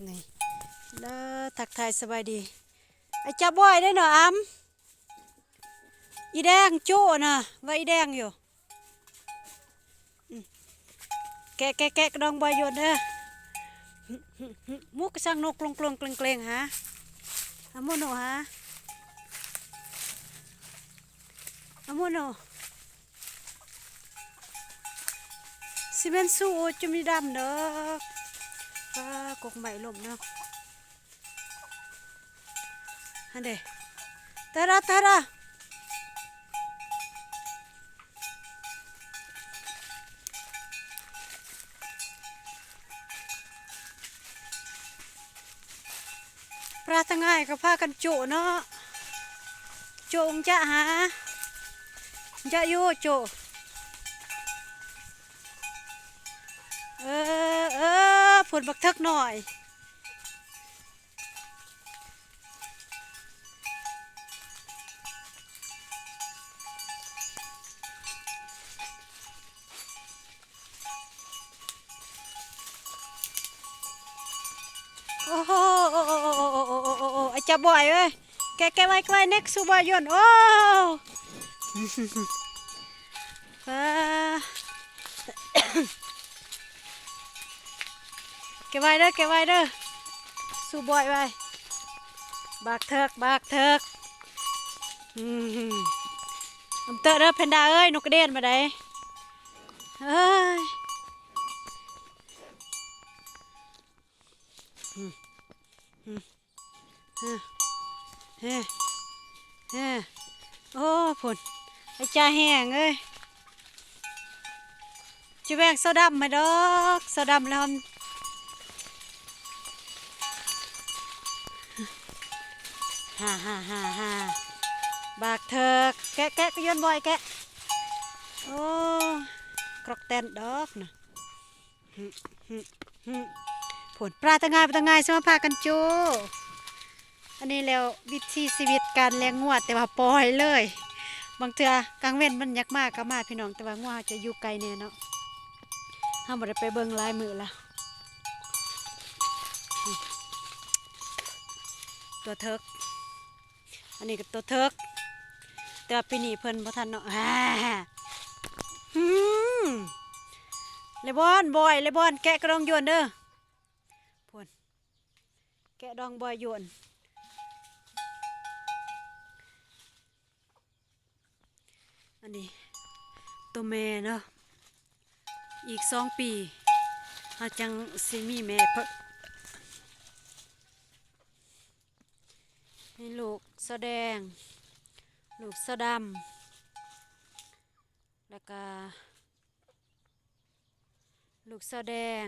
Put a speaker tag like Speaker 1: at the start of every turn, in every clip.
Speaker 1: นี่แล้วทักทายสบายดีไอ้จับบ่อยได้เนาะอ้ำอีแดงโจ้น่ะว่าอีแดงอยู่แกะกระดองบอยโยนเด้อมุกช่างนกกลงเกลงฮะอามุโนฮะอามุโนซีเมนต์สู้จุ่มดำเด้อกกใหม่ลมเนาะฮันเดตาราปลาตั้งง่ายก็พากันโจเนาะโจงจะหาจะโยโจผลบักเทิกหน่อยโอ้โหไอ้จับบ่อยเอ้ยแกไว้เน็กซูบอยอนโอ้แกไว้เด้อซูบอยไว้บากเถิกเตอเด้อเพนด้าเอ้ยนกกระเด็นมาได้เอ้ยเฮ้โอ้ผลไอ้จ่าแห้งเอ้ยจะแบ่งโซดามาดอกโซดาแล้วฮ่าบากเถิกแกะก็ย้อนบ่อยแกะโอ้กรอกแตนดอกนะผลปลาตั้งไงสมาพากันโจอันนี้แล้ววิธีชีวิตการเลี้ยงงัวแต่ว่าปล่อยเลยบางเทื่อกลางเว้นมันยักมากก็มาพี่น้องแต่ว่างัวจะอยู่ไกลเนี่ยเนาะห้ามบ่ได้ไปเบิ่งลายมือละตัวเทิกอันนี้ก็ตัวเทิกแต่ว่าปีนี้เพิ่นบ่ทันเนาะเลบอนบอยเลบอนแกะกระดองโยนเด้อพวนแกะดองบอยโยนอันนี้ตัวแม่เนาะอีก2 ปีอาจังสิมีแม่เพิ่นให้ลูกแสดงลูกสะดำแล้วก็ลูกสะแดง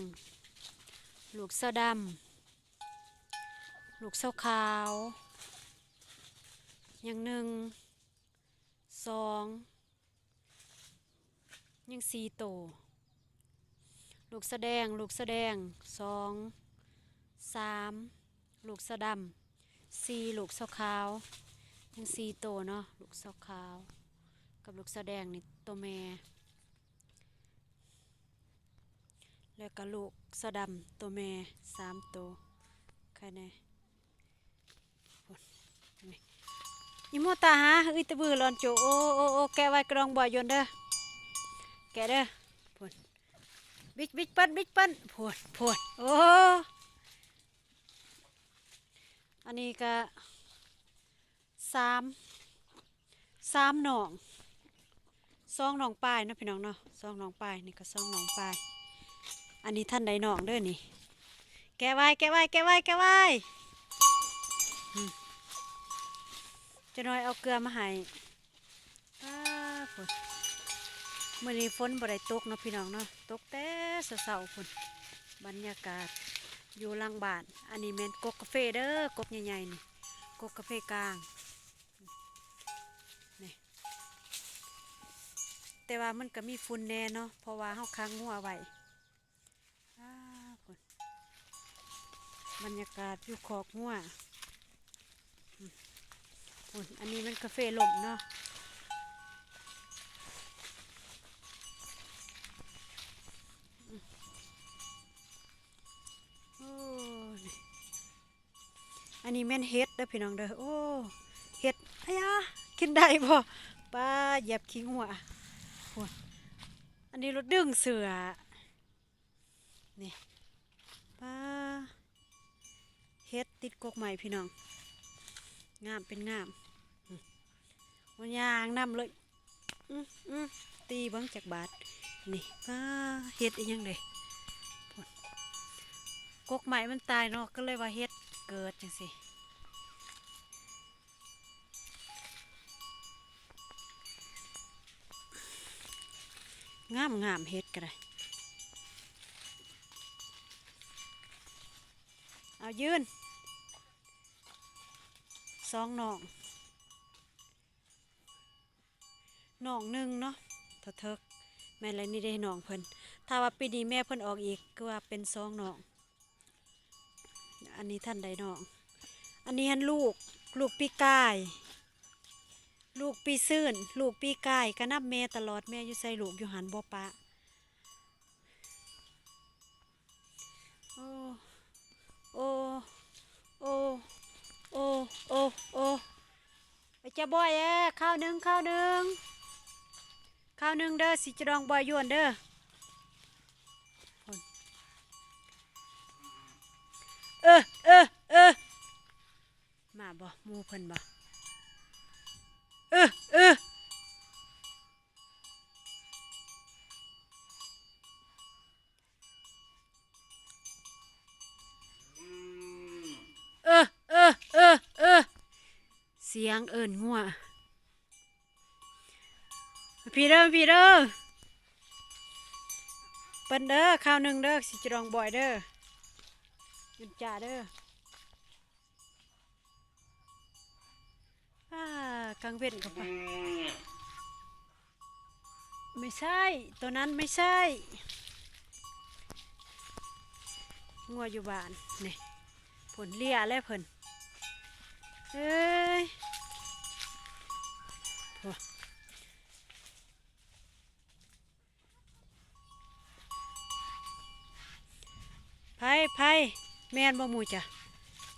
Speaker 1: ลูกสะดำลูกสะขาวอย่าง1 2ยัง4โตลูกสะแดง2 3ลูกสะดำ4ลูกสะขาวยัง4โตเนาะลูกสะขาวกับลูกสะแดงนี่ตัวแม่แล้วก็ลูกสะดำตัวแม่3โตใครแน่อีโมตาหาอึตะบือหลอนโจโอ้แกไว้กรองบ่อยนเด้อแกเด้อพูนบิ๊กปั้นพูนโอ้อันนี้ก็3หนอง2หนองปลายนะพี่น้องเนาะ2หนองปลายนี่ก็2หนองปลายอันนี้ท่านใดหนองเด้อนี่แกไว้จะน้อยเอาเกลือมาให้ฝนมื้อนี้ฝนบ่ได้ตกเนาะพี่น้องเนาะตกแต่เช้าๆฝนบรรยากาศอยู่หลังบ้านอันนี้แม่นกกกาแฟเด้อกกใหญ่ๆนี่กกกาแฟกลางนี่แต่ว่ามันก็มีฝุ่นแน่เนาะเพราะว่าเฮาค้างงัวไว้ฝนบรรยากาศอยู่คอกงัวอันนี้มันกาแฟลมเนาะโอ้ อันนี้แม่นเฮ็ดเด้อพี่น้องเด้อโอ้เฮ็ดอ้ยากินได้บ่ป้าเหยียบขี้หัวโอ้ยอันนี้รถดึงเสือนี่ป้าเฮ็ดติดกกใหม่พี่น้องงามเป็นงามมันยางนำเลยตีเบิ่งจากบาทนี่ป้าเฮ็ดอีหยังเด้กกใหม่มันตายเนาะก็เลยว่าเฮ็ดเกิดจังซี่งามงามเฮ็ดก็ได้เอายืนสองหน่องหนึ่งเนาะเถิกแม่อะไรนี่ได้หน่องเพิ่นถ้าว่าปีนี้แม่เพิ่นออกอีกก็ว่าเป็นสองหน่องอันนี้ท่านใดหน่องอันนี้ฮันลูกปีกายลูกปีซื่นลูกปีกายก็นับแม่ตลอดแม่อยู่ใส่ลูกอยู่หันบ่ปะโอ้โอ้โอ้โอ้โอ้โอ้ไปจะบ่อยข้าวหนึ่งเด้อสิจะดองบ่อยยวนเด้อเออมาบ่หมูเพิ่นบ่เออเสียงเอิ้นงัวพี่เด้อเปิ้นเด้อข้าวหนึ่งเด้อสิจะดองบ่อยเด้อยุนจ่าเด้อกลางเว้นกับไม่ใช่ตัวนั้นไม่ใช่งัวอยู่บ้านนี่ผลเลียแล้วเพิ่นเอ้ยไผแม่นบ่หมูจ้ะ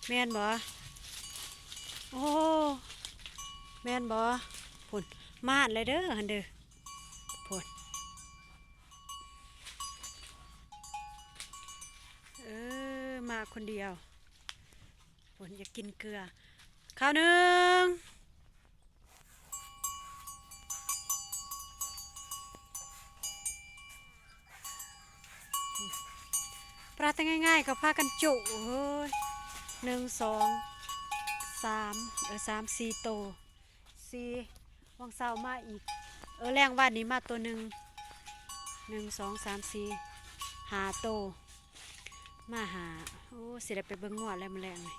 Speaker 1: แม่นบ่โอ้แม่นบ่ผลมาดเลยเด้อหันเด้อผลมาคนเดียวผลอยากกินเกลือข้าวหนึ่งปลาตั้งง่ายๆก็พากันจุเฮ้ย1 2 3 4โตสี่วังเสาร์มาอีกแรงวันนี้มาตัว1 2 3 4 5โตมาหาโอ้สิได้ไปเบิ่งงัวแล้วมันแรงเลย